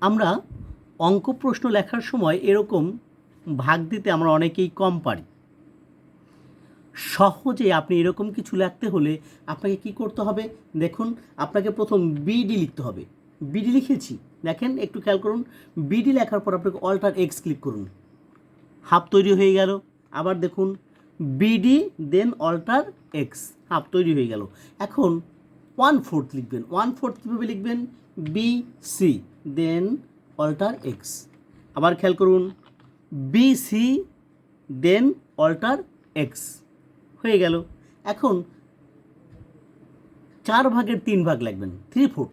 আমরা অঙ্ক প্রশ্ন লেখার সময় এরকম ভাগ দিতে আমরা অনেকেই কম পারি। সহজে আপনি এরকম কিছু লিখতে হলে আপনাকে কি করতে হবে? দেখুন, আপনাকে প্রথম বিডি লিখতে হবে। বিডি লিখেছি, দেখেন একটু খেয়াল করুন। বিডি লেখার পর আপনাকে অল্টার এক্স ক্লিক করুন, হাফ তৈরি হয়ে গেল। আবার দেখুন বিডি দেন অল্টার এক্স, হাফ তৈরি হয়ে গেল। এখন 1/4 লিখবেন। 1/4 কীভাবে লিখবেন? বি সি দেন অল্টার এক্স। আবার খেয়াল করুন, বি সি দেন অল্টার এক্স হয়ে গেল। এখন 4/3 লিখবেন, 3/4।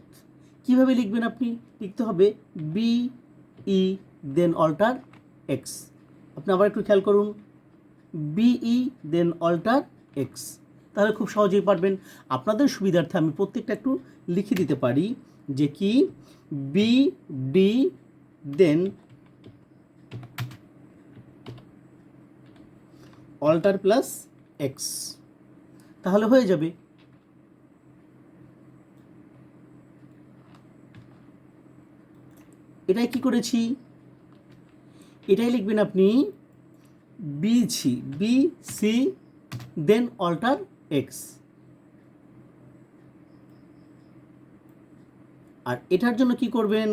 কীভাবে লিখবেন? আপনি লিখতে হবে বি ই দেন অল্টার এক্স। আপনি আবার একটু খেয়াল করুন, বিই দেন অল্টার এক্স। তাহলে খুব সহজেই পারবেন। আপনাদের সুবিধার্থে আমি প্রত্যেকটা একটু লিখে দিতে পারি যে কি বি ডি দেন অল্টার প্লাস এক্স, তাহলে হয়ে যাবে। এটাই কি করেছি, এটাই লিখবেন আপনি বি সি দেন অল্টার এক্স। আর এটার জন্য কি করবেন?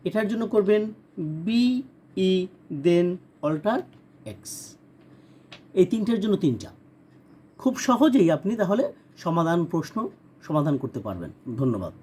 এটার জন্য করবেন বিই দেন অল্টার এক্স। এই তিনটার জন্য তিনটা। খুব সহজেই আপনি তাহলে প্রশ্ন সমাধান করতে পারবেন। ধন্যবাদ।